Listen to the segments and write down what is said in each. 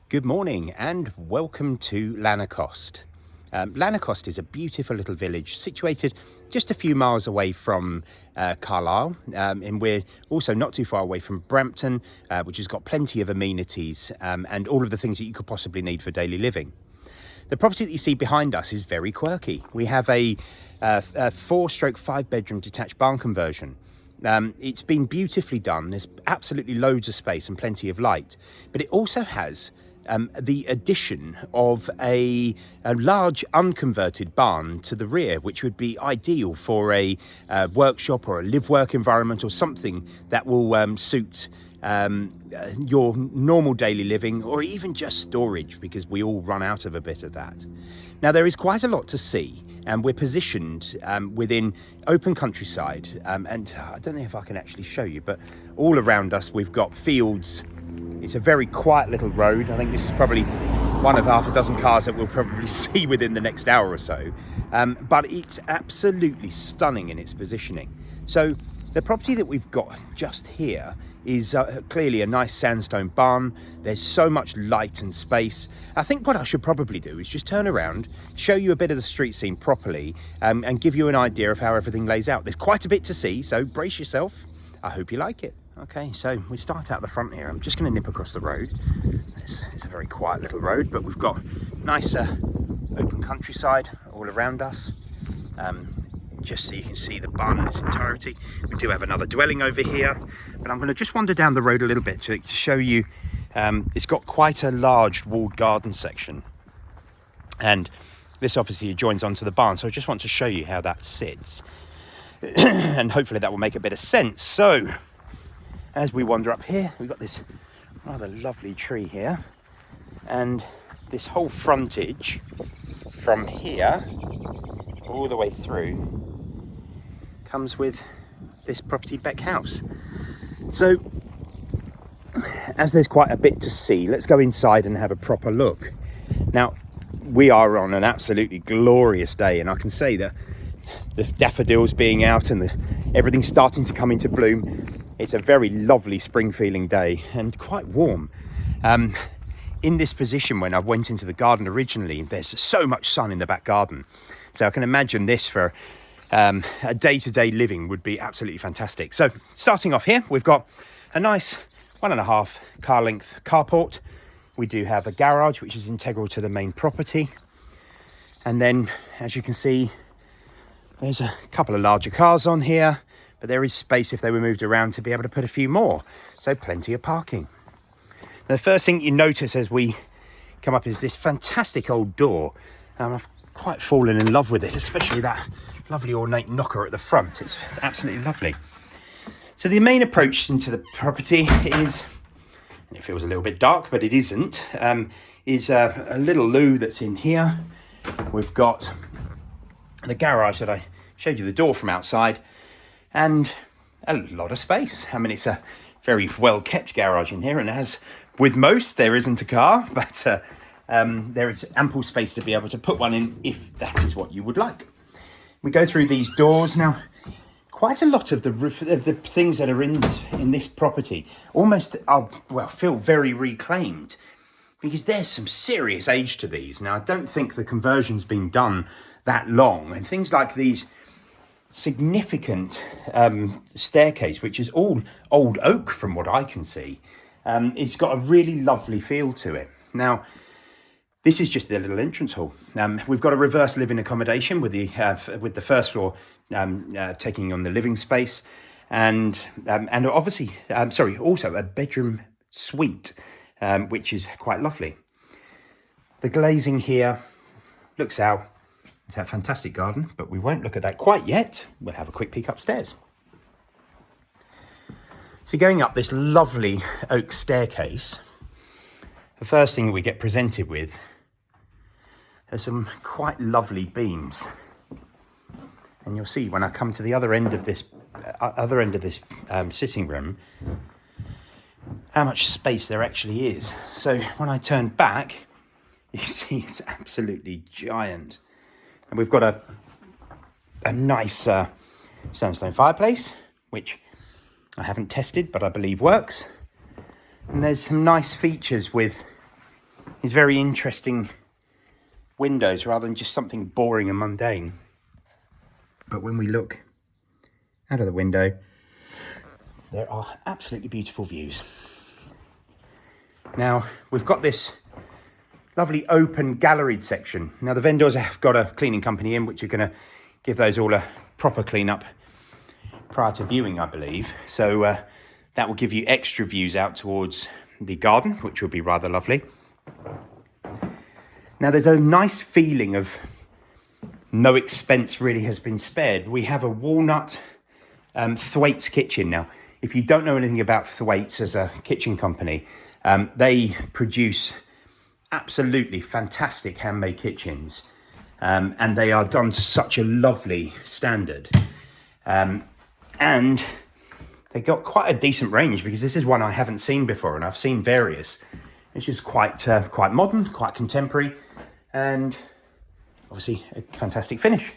Good morning and welcome to Lanercost. Lanercost is a beautiful little village situated just a few miles away from Carlisle, and we're also not too far away from Brampton, which has got plenty of amenities and all of the things that you could possibly need for daily living. The property that you see behind us is very quirky. We have a 4/5 bedroom detached barn conversion. It's been beautifully done. There's absolutely loads of space and plenty of light, but it also has the addition of a large unconverted barn to the rear, which would be ideal for a workshop or a live-work environment or something that will suit your normal daily living, or even just storage, because we all run out of a bit of that. Now, there is quite a lot to see, and we're positioned within open countryside, and I don't know if I can actually show you, but all around us we've got fields. It's a very quiet little road. I think this is probably one of half a dozen cars that we'll probably see within the next hour or so, but it's absolutely stunning in its positioning. So the property that we've got just here is clearly a nice sandstone barn. There's so much light and space. I think what I should probably do is just turn around, show you a bit of the street scene properly, and give you an idea of how everything lays out. There's quite a bit to see, so brace yourself. I hope you like it. Okay, so we start out the front here. I'm just going to nip across the road. It's a very quiet little road, but we've got nice open countryside all around us. Just so you can see the barn in its entirety. We do have another dwelling over here, but I'm going to just wander down the road a little bit to show you. It's got quite a large walled garden section, and this obviously joins onto the barn, so I just want to show you how that sits and hopefully that will make a bit of sense. So as we wander up here, we've got this rather lovely tree here, and this whole frontage from here all the way through comes with this property Beck house. So as there's quite a bit to see, let's go inside and have a proper look. Now, we are on an absolutely glorious day, and I can say that the daffodils being out and everything's starting to come into bloom. It's a very lovely spring feeling day and quite warm. In this position, when I went into the garden originally, there's so much sun in the back garden. So I can imagine this for a day-to-day living would be absolutely fantastic. So starting off here, we've got a nice 1.5 car length carport. We do have a garage, which is integral to the main property. And then, as you can see, there's a couple of larger cars on here, but there is space if they were moved around to be able to put a few more. So plenty of parking. Now, the first thing you notice as we come up is this fantastic old door. I've quite fallen in love with it, especially that lovely ornate knocker at the front. It's absolutely lovely. So the main approach into the property is, and it feels a little bit dark, but it isn't, is a little loo that's in here. We've got the garage that I showed you the door from outside, and a lot of space. I mean, it's a very well kept garage in here, and as with most, there isn't a car, but there is ample space to be able to put one in if that is what you would like. We go through these doors now. Quite a lot of the things that are in this property almost feel very reclaimed, because there's some serious age to these. Now, I don't think the conversion's been done that long, and things like these significant staircase, which is all old oak from what I can see, it's got a really lovely feel to it. Now, this is just the little entrance hall. We've got a reverse living accommodation with the first floor taking on the living space, and obviously, also a bedroom suite, which is quite lovely. The glazing here looks out. It's that fantastic garden, but we won't look at that quite yet. We'll have a quick peek upstairs. So going up this lovely oak staircase, the first thing we get presented with are some quite lovely beams. And you'll see when I come to the other end of this sitting room, how much space there actually is. So when I turn back, you see it's absolutely giant. And we've got a nice sandstone fireplace, which I haven't tested, but I believe works. And there's some nice features with these very interesting windows rather than just something boring and mundane. But when we look out of the window, there are absolutely beautiful views. Now, we've got this lovely open galleried section. Now, the vendors have got a cleaning company in, which are going to give those all a proper clean up prior to viewing, I believe. So that will give you extra views out towards the garden, which will be rather lovely. Now, there's a nice feeling of no expense really has been spared. We have a walnut Thwaites kitchen. Now, if you don't know anything about Thwaites as a kitchen company, they produce absolutely fantastic handmade kitchens, and they are done to such a lovely standard. And they got quite a decent range, because this is one I haven't seen before, and I've seen various. It's just quite modern, quite contemporary, and obviously a fantastic finish.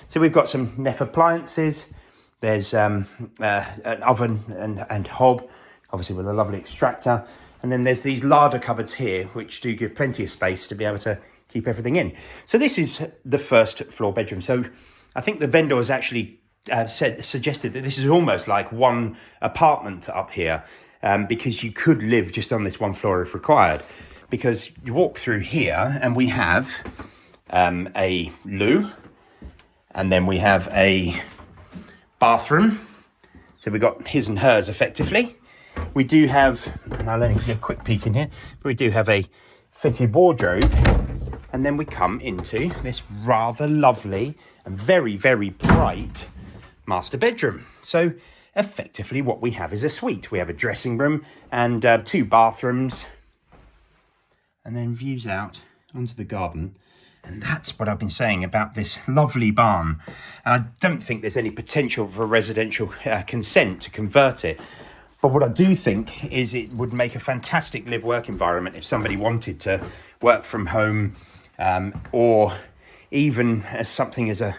So we've got some Neff appliances. There's an oven and hob, obviously with a lovely extractor. And then there's these larder cupboards here, which do give plenty of space to be able to keep everything in. So this is the first floor bedroom. So I think the vendor has actually suggested that this is almost like one apartment up here, because you could live just on this one floor if required. Because you walk through here and we have a loo, and then we have a bathroom. So we've got his and hers effectively. We do have, and I'll only get a quick peek in here, but we do have a fitted wardrobe. And then we come into this rather lovely and very, very bright master bedroom. So effectively what we have is a suite. We have a dressing room and 2 bathrooms, and then views out onto the garden. And that's what I've been saying about this lovely barn. And I don't think there's any potential for residential consent to convert it. But what I do think is it would make a fantastic live-work environment if somebody wanted to work from home, or even as something as a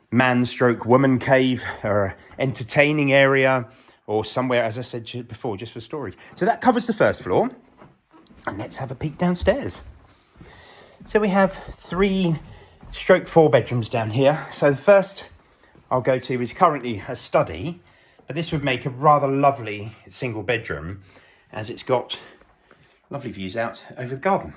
man/woman cave, or an entertaining area, or somewhere, as I said before, just for storage. So that covers the first floor. And let's have a peek downstairs. So we have 3/4 bedrooms down here. So the first I'll go to is currently a study, but this would make a rather lovely single bedroom, as it's got lovely views out over the garden.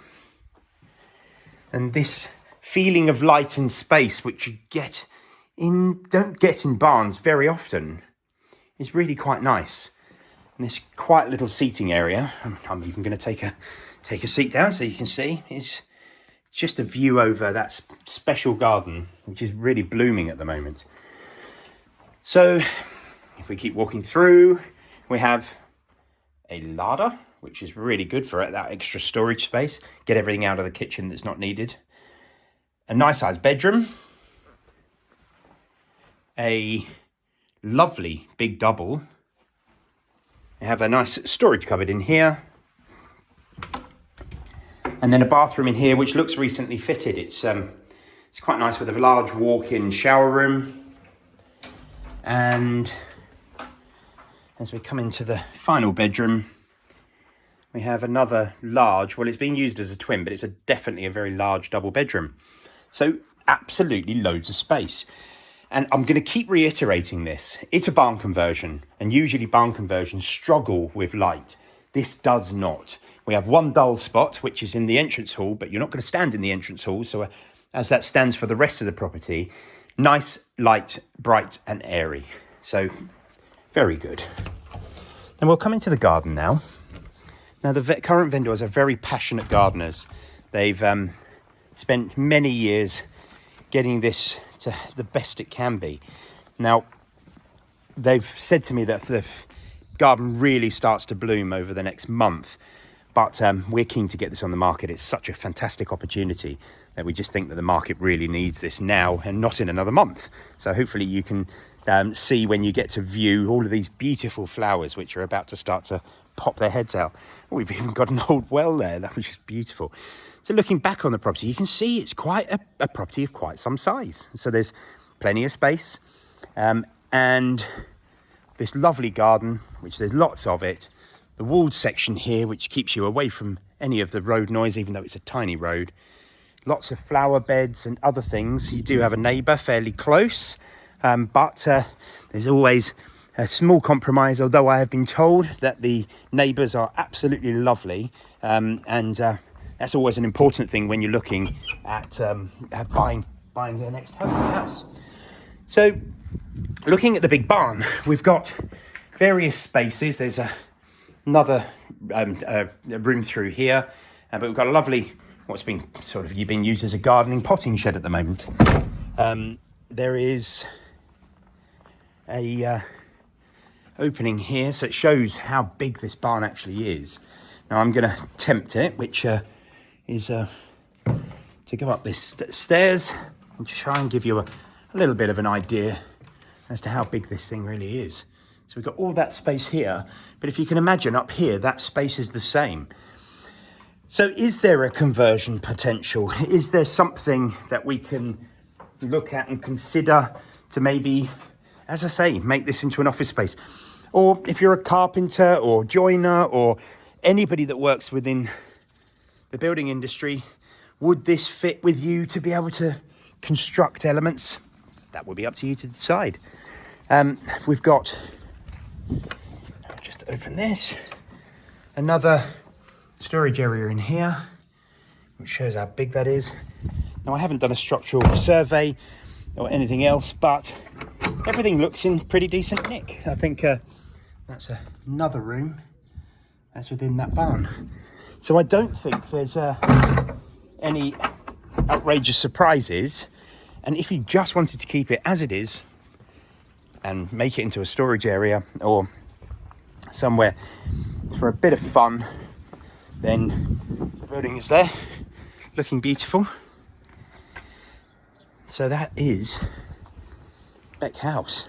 And this feeling of light and space, which you don't get in barns very often, is really quite nice. And this quiet little seating area, I'm even going to take a seat down so you can see, is just a view over that special garden, which is really blooming at the moment. So if we keep walking through, we have a larder, which is really good for that extra storage space. Get everything out of the kitchen that's not needed. A nice sized bedroom. A lovely big double. We have a nice storage cupboard in here. And then a bathroom in here, which looks recently fitted. It's quite nice, with a large walk-in shower room. And as we come into the final bedroom, we have another large, well, it's being used as a twin, but it's definitely a very large double bedroom. So absolutely loads of space. And I'm going to keep reiterating this. It's a barn conversion, and usually barn conversions struggle with light. This does not. We have one dull spot, which is in the entrance hall, but you're not going to stand in the entrance hall. So as that stands for the rest of the property, nice, light, bright and airy. So very good. And we'll come into the garden now. Now, the current vendors are very passionate gardeners. They've spent many years getting this to the best it can be. Now, they've said to me that the garden really starts to bloom over the next month. But we're keen to get this on the market. It's such a fantastic opportunity that we just think that the market really needs this now and not in another month. So hopefully you can see when you get to view all of these beautiful flowers, which are about to start to pop their heads out. We've even got an old well there, which is beautiful. So looking back on the property, you can see it's quite a property of quite some size. So there's plenty of space, and this lovely garden, which there's lots of it. The walled section here, which keeps you away from any of the road noise, even though it's a tiny road. Lots of flower beds and other things. You do have a neighbour fairly close, but there's always a small compromise, although I have been told that the neighbours are absolutely lovely, and that's always an important thing when you're looking at buying your next house. So looking at the big barn, we've got various spaces. There's another room through here, but we've got a lovely, what's been been used as a gardening potting shed at the moment. There is a opening here, so it shows how big this barn actually is. Now I'm going to tempt it, which is to go up this stairs and try and give you a little bit of an idea as to how big this thing really is. So we've got all that space here, but if you can imagine up here, that space is the same. So is there a conversion potential? Is there something that we can look at and consider to maybe, as I say, make this into an office space? Or if you're a carpenter or joiner or anybody that works within the building industry, would this fit with you to be able to construct elements? That will be up to you to decide. We've got, just open this, another storage area in here, which shows how big that is. Now I haven't done a structural survey or anything else, but everything looks in pretty decent nick. I think that's another room that's within that barn. So I don't think there's any outrageous surprises. And if you just wanted to keep it as it is and make it into a storage area or somewhere for a bit of fun, then the building is there, looking beautiful. So that is Beck House,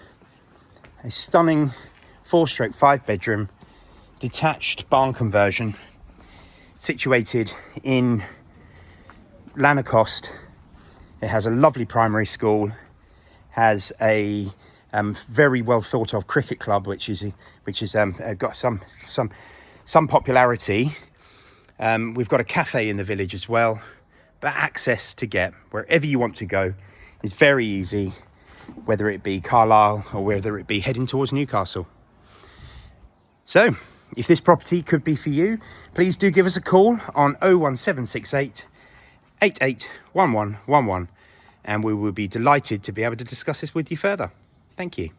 a stunning 4/5 bedroom detached barn conversion situated in Lanercost. It has a lovely primary school, has a very well thought of cricket club, which is got some popularity. We've got a cafe in the village as well, but access to get wherever you want to go is very easy, whether it be Carlisle or whether it be heading towards Newcastle. So if this property could be for you, please do give us a call on 01768 881111, and we will be delighted to be able to discuss this with you further. Thank you.